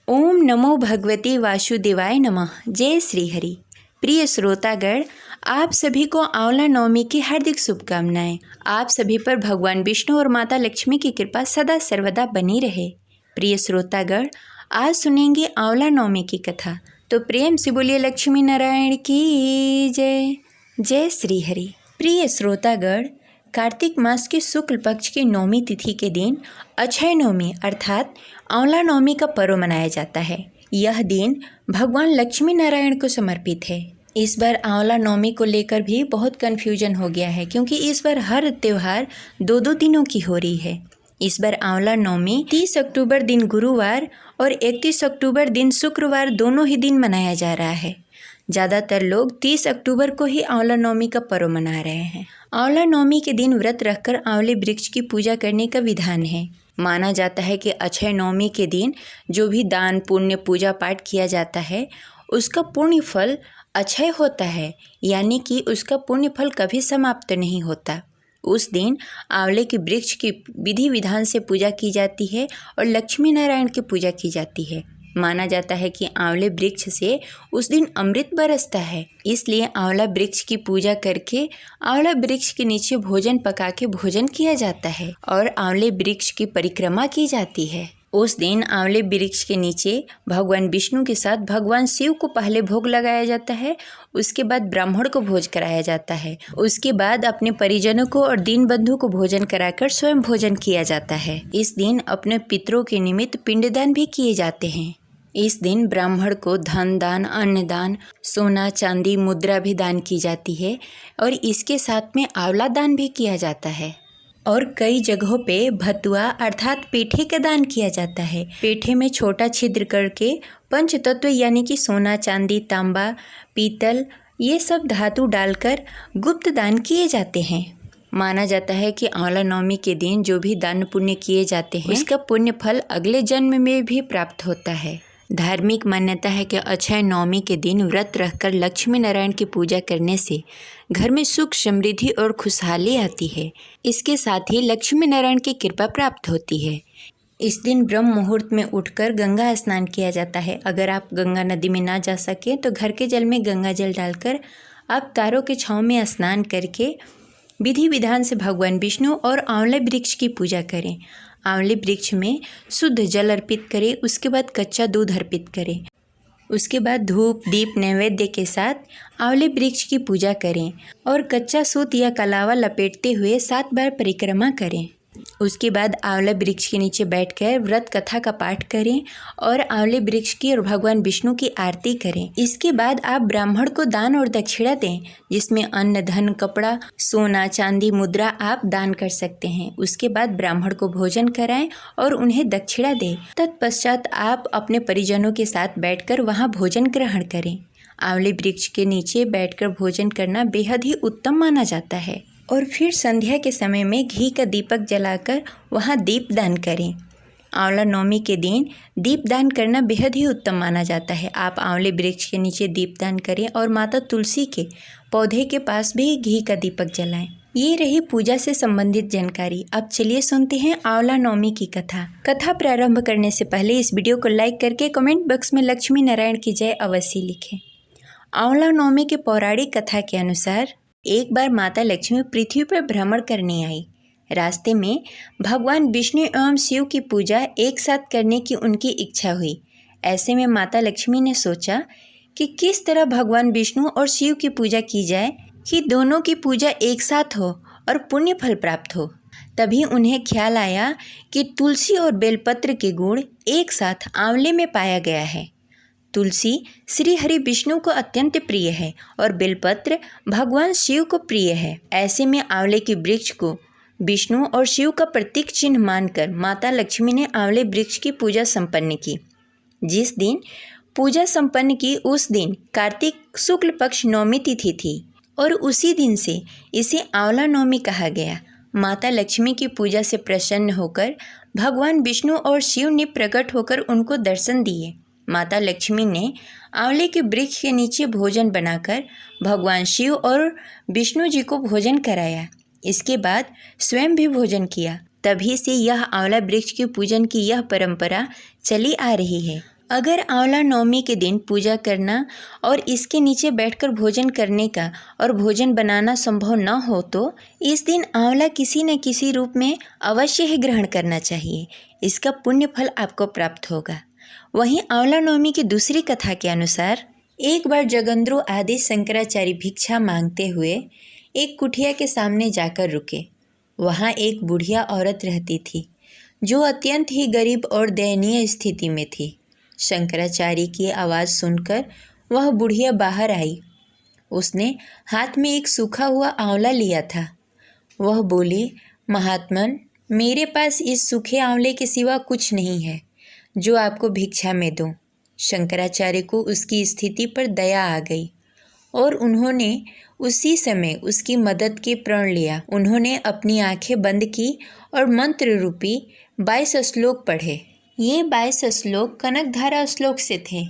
ओम नमो भगवते वासुदेवाय नमः। जय श्री हरि। प्रिय श्रोतागण, आप सभी को आंवला नवमी की हार्दिक शुभकामनाएं। आप सभी पर भगवान विष्णु और माता लक्ष्मी की कृपा सदा सर्वदा बनी रहे। प्रिय श्रोतागण, आज सुनेंगे आंवला नवमी की कथा, तो प्रेम से बोलिए लक्ष्मी नारायण की जय। जय श्री हरि। प्रिय श्रोतागण, कार्तिक मास के शुक्ल पक्ष की नौमी तिथि के दिन अक्षय नवमी अर्थात आंवला नवमी का पर्व मनाया जाता है। यह दिन भगवान लक्ष्मी नारायण को समर्पित है। इस बार आंवला नवमी को लेकर भी बहुत कन्फ्यूजन हो गया है, क्योंकि इस बार हर त्यौहार दो दिनों की हो रही है। इस बार आंवला नवमी 30 अक्टूबर दिन गुरुवार और 31 अक्टूबर दिन शुक्रवार दोनों ही दिन मनाया जा रहा है। ज़्यादातर लोग 30 अक्टूबर को ही आंवला नवमी का पर्व मना रहे हैं। आंवला नवमी के दिन व्रत रखकर आंवले वृक्ष की पूजा करने का विधान है। माना जाता है कि अक्षय नवमी के दिन जो भी दान पुण्य पूजा पाठ किया जाता है उसका पुण्य फल अक्षय होता है, यानी कि उसका पुण्य फल कभी समाप्त नहीं होता। उस दिन आंवले के वृक्ष की विधि विधान से पूजा की जाती है और लक्ष्मी नारायण की पूजा की जाती है। माना जाता है कि आंवले वृक्ष से उस दिन अमृत बरसता है, इसलिए आंवला वृक्ष की पूजा करके आंवला वृक्ष के नीचे भोजन पका के भोजन किया जाता है और आंवले वृक्ष की परिक्रमा की जाती है। उस दिन आंवले वृक्ष के नीचे भगवान विष्णु के साथ भगवान शिव को पहले भोग लगाया जाता है, उसके बाद ब्राह्मण को भोज कराया जाता है, उसके बाद अपने परिजनों को और दीन बंधु को भोजन कराकर स्वयं भोजन किया जाता है। इस दिन अपने पितरों के निमित्त पिंडदान भी किए जाते हैं। इस दिन ब्राह्मण को धन दान, अन्न दान, सोना चांदी मुद्रा भी दान की जाती है और इसके साथ में आंवला दान भी किया जाता है। और कई जगहों पे भतुआ अर्थात पेठे का दान किया जाता है। पेठे में छोटा छिद्र करके पंच तत्व यानी कि सोना चांदी तांबा पीतल ये सब धातु डालकर गुप्त दान किए जाते हैं। माना जाता है कि आंवला नवमी के दिन जो भी दान पुण्य किए जाते हैं उसका पुण्य फल अगले जन्म में भी प्राप्त होता है। धार्मिक मान्यता है कि अक्षय नवमी के दिन व्रत रखकर लक्ष्मी नारायण की पूजा करने से घर में सुख समृद्धि और खुशहाली आती है। इसके साथ ही लक्ष्मी नारायण की कृपा प्राप्त होती है। इस दिन ब्रह्म मुहूर्त में उठकर गंगा स्नान किया जाता है। अगर आप गंगा नदी में ना जा सकें तो घर के जल में गंगा जल डालकर आप तारों के छांव में स्नान करके विधि विधान से भगवान विष्णु और आंवले वृक्ष की पूजा करें। आंवले वृक्ष में शुद्ध जल अर्पित करें, उसके बाद कच्चा दूध अर्पित करें, उसके बाद धूप दीप नैवेद्य के साथ आंवले वृक्ष की पूजा करें और कच्चा सूत या कलावा लपेटते हुए 7 बार परिक्रमा करें। उसके बाद आंवले वृक्ष के नीचे बैठकर व्रत कथा का पाठ करें और आंवले वृक्ष की और भगवान विष्णु की आरती करें। इसके बाद आप ब्राह्मण को दान और दक्षिणा दें, जिसमें अन्न धन कपड़ा सोना चांदी मुद्रा आप दान कर सकते हैं। उसके बाद ब्राह्मण को भोजन कराएं और उन्हें दक्षिणा दें। तत्पश्चात आप अपने परिजनों के साथ बैठकर वहाँ भोजन ग्रहण करें। आंवले वृक्ष के नीचे बैठकर भोजन करना बेहद ही उत्तम माना जाता है। और फिर संध्या के समय में घी का दीपक जलाकर वहाँ दीपदान करें। आंवला नवमी के दिन दीपदान करना बेहद ही उत्तम माना जाता है। आप आंवले वृक्ष के नीचे दीपदान करें और माता तुलसी के पौधे के पास भी घी का दीपक जलाएं। ये रही पूजा से संबंधित जानकारी। अब चलिए सुनते हैं आंवला नवमी की कथा। कथा प्रारंभ करने से पहले इस वीडियो को लाइक करके कमेंट बॉक्स में लक्ष्मी नारायण की जय अवश्य लिखें। आंवला नवमी के पौराणिक कथा के अनुसार एक बार माता लक्ष्मी पृथ्वी पर भ्रमण करने आई। रास्ते में भगवान विष्णु एवं शिव की पूजा एक साथ करने की उनकी इच्छा हुई। ऐसे में माता लक्ष्मी ने सोचा कि किस तरह भगवान विष्णु और शिव की पूजा की जाए कि दोनों की पूजा एक साथ हो और पुण्य फल प्राप्त हो। तभी उन्हें ख्याल आया कि तुलसी और बेलपत्र के गुण एक साथ आंवले में पाया गया है। तुलसी श्री हरि विष्णु को अत्यंत प्रिय है और बेलपत्र भगवान शिव को प्रिय है। ऐसे में आंवले के वृक्ष को विष्णु और शिव का प्रतीक चिन्ह मानकर माता लक्ष्मी ने आंवले वृक्ष की पूजा संपन्न की। जिस दिन पूजा संपन्न की उस दिन कार्तिक शुक्ल पक्ष नवमी तिथि थी और उसी दिन से इसे आंवला नवमी कहा गया। माता लक्ष्मी की पूजा से प्रसन्न होकर भगवान विष्णु और शिव ने प्रकट होकर उनको दर्शन दिए। माता लक्ष्मी ने आंवले के वृक्ष के नीचे भोजन बनाकर भगवान शिव और विष्णु जी को भोजन कराया। इसके बाद स्वयं भी भोजन किया। तभी से यह आंवला वृक्ष के पूजन की यह परंपरा चली आ रही है। अगर आंवला नवमी के दिन पूजा करना और इसके नीचे बैठकर भोजन करने का और भोजन बनाना संभव न हो तो इस दिन आंवला किसी न किसी रूप में अवश्य ही ग्रहण करना चाहिए। इसका पुण्य फल आपको प्राप्त होगा। वहीं आंवला नवमी की दूसरी कथा के अनुसार एक बार जगंद्रो आदि शंकराचार्य भिक्षा मांगते हुए एक कुटिया के सामने जाकर रुके। वहाँ एक बुढ़िया औरत रहती थी जो अत्यंत ही गरीब और दयनीय स्थिति में थी। शंकराचार्य की आवाज़ सुनकर वह बुढ़िया बाहर आई। उसने हाथ में एक सूखा हुआ आंवला लिया था। वह बोली, महात्मन, मेरे पास इस सूखे आंवले के सिवा कुछ नहीं है जो आपको भिक्षा में दूं। शंकराचार्य को उसकी स्थिति पर दया आ गई और उन्होंने उसी समय उसकी मदद की प्रण लिया। उन्होंने अपनी आंखें बंद की और मंत्र रूपी 22 श्लोक पढ़े। ये 22 श्लोक कनकधारा श्लोक से थे।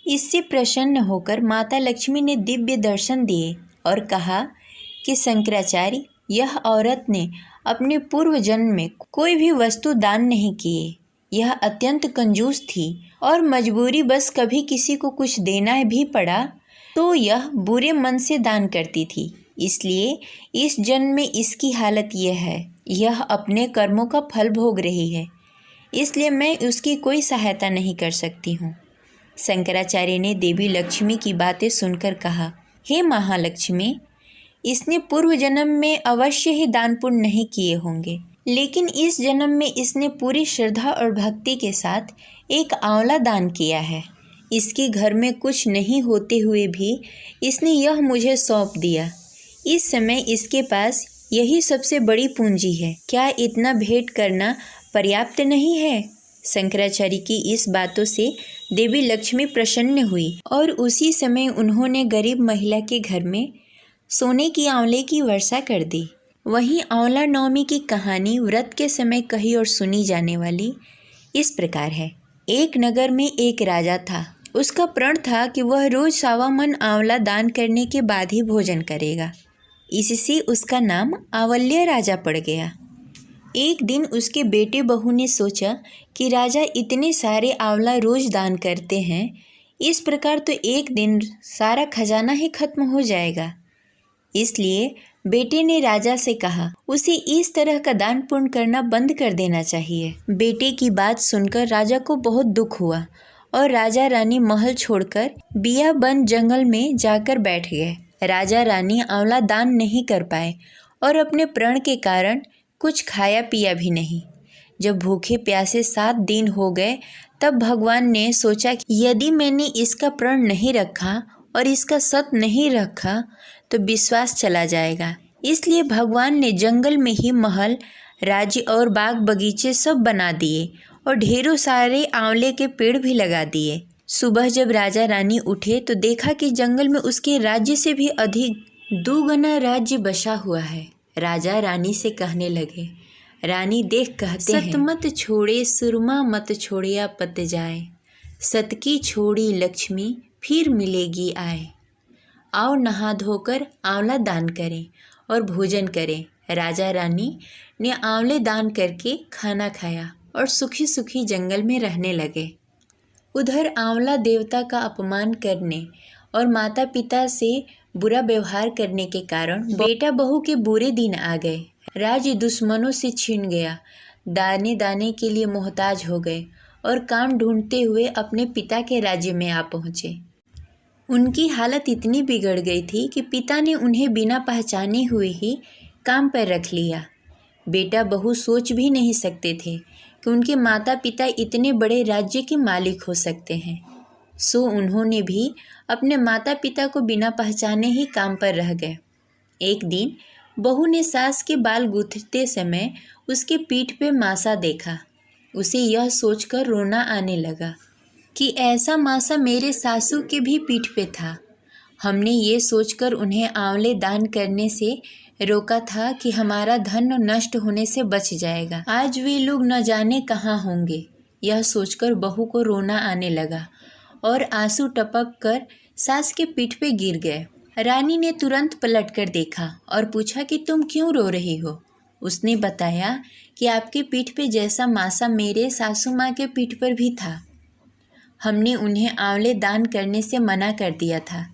इससे प्रसन्न होकर माता लक्ष्मी ने दिव्य दर्शन दिए और कहा कि शंकराचार्य, यह औरत ने अपने पूर्व जन्म में कोई भी वस्तु दान नहीं किए। यह अत्यंत कंजूस थी और मजबूरी बस कभी किसी को कुछ देना भी पड़ा तो यह बुरे मन से दान करती थी। इसलिए इस जन्म में इसकी हालत यह है। यह अपने कर्मों का फल भोग रही है, इसलिए मैं उसकी कोई सहायता नहीं कर सकती हूँ। शंकराचार्य ने देवी लक्ष्मी की बातें सुनकर कहा, हे महालक्ष्मी, इसने पूर्व जन्म में अवश्य ही दान पुण्य नहीं किए होंगे, लेकिन इस जन्म में इसने पूरी श्रद्धा और भक्ति के साथ एक आंवला दान किया है। इसके घर में कुछ नहीं होते हुए भी इसने यह मुझे सौंप दिया। इस समय इसके पास यही सबसे बड़ी पूंजी है। क्या इतना भेंट करना पर्याप्त नहीं है? शंकराचार्य की इस बातों से देवी लक्ष्मी प्रसन्न हुई और उसी समय उन्होंने गरीब महिला के घर में सोने की आंवले की वर्षा कर दी। वहीं आंवला नवमी की कहानी व्रत के समय कही और सुनी जाने वाली इस प्रकार है। एक नगर में एक राजा था। उसका प्रण था कि वह रोज 1.25 मन आंवला दान करने के बाद ही भोजन करेगा। इससे उसका नाम आंवल्य राजा पड़ गया। एक दिन उसके बेटे बहू ने सोचा कि राजा इतने सारे आंवला रोज दान करते हैं, इस प्रकार तो एक दिन सारा खजाना ही खत्म हो जाएगा। इसलिए बेटे ने राजा से कहा उसे इस तरह का दान पुण्य करना बंद कर देना चाहिए। बेटे की बात सुनकर राजा को बहुत दुख हुआ और राजा रानी महल छोड़कर बियाबन जंगल में जाकर बैठ गए। राजा रानी आंवला दान नहीं कर पाए और अपने प्रण के कारण कुछ खाया पिया भी नहीं। जब भूखे प्यासे 7 दिन हो गए तब भगवान ने सोचा कि यदि मैंने इसका प्रण नहीं रखा और इसका सत नहीं रखा तो विश्वास चला जाएगा। इसलिए भगवान ने जंगल में ही महल, राज्य और बाग बगीचे सब बना दिए और ढेरों सारे आंवले के पेड़ भी लगा दिए। सुबह जब राजा रानी उठे तो देखा कि जंगल में उसके राज्य से भी अधिक 2 गुना राज्य बसा हुआ है। राजा रानी से कहने लगे, रानी देख कहते हैं, सत मत छोड़े सुरमा मत छोड़िया पत जाए, सत की छोड़ी लक्ष्मी फिर मिलेगी आए। आओ नहा धोकर आंवला दान करें और भोजन करें। राजा रानी ने आंवले दान करके खाना खाया और सुखी सुखी जंगल में रहने लगे। उधर आंवला देवता का अपमान करने और माता पिता से बुरा व्यवहार करने के कारण बेटा बहू के बुरे दिन आ गए। राज्य दुश्मनों से छिन गया। दाने दाने के लिए मोहताज हो गए और काम ढूंढते हुए अपने पिता के राज्य में आ पहुँचे। उनकी हालत इतनी बिगड़ गई थी कि पिता ने उन्हें बिना पहचाने हुए ही काम पर रख लिया। बेटा बहू सोच भी नहीं सकते थे कि उनके माता पिता इतने बड़े राज्य के मालिक हो सकते हैं। सो उन्होंने भी अपने माता पिता को बिना पहचाने ही काम पर रह गए। एक दिन बहू ने सास के बाल गूंथते समय उसके पीठ पे मासा देखा। उसे यह सोचकर रोना आने लगा कि ऐसा मासा मेरे सासू के भी पीठ पे था। हमने ये सोचकर उन्हें आंवले दान करने से रोका था कि हमारा धन नष्ट होने से बच जाएगा। आज वे लोग न जाने कहाँ होंगे। यह सोचकर बहू को रोना आने लगा और आंसू टपक कर सास के पीठ पे गिर गए। रानी ने तुरंत पलटकर देखा और पूछा कि तुम क्यों रो रही हो। उसने बताया कि आपके पीठ पे जैसा मासा मेरे सासू माँ के पीठ पर भी था। हमने उन्हें आंवले दान करने से मना कर दिया था,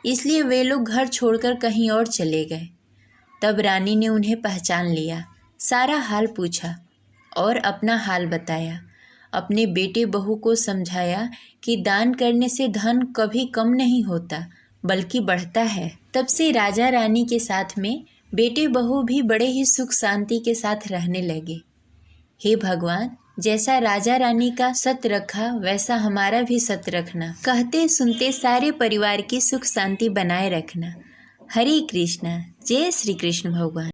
इसलिए वे लोग घर छोड़कर कहीं और चले गए। तब रानी ने उन्हें पहचान लिया, सारा हाल पूछा और अपना हाल बताया। अपने बेटे बहू को समझाया कि दान करने से धन कभी कम नहीं होता बल्कि बढ़ता है। तब से राजा रानी के साथ में बेटे बहू भी बड़े ही सुख शांति के साथ रहने लगे। हे भगवान, जैसा राजा रानी का सत रखा वैसा हमारा भी सत रखना। कहते सुनते सारे परिवार की सुख शांति बनाए रखना। हरे कृष्णा। जय श्री कृष्ण भगवान।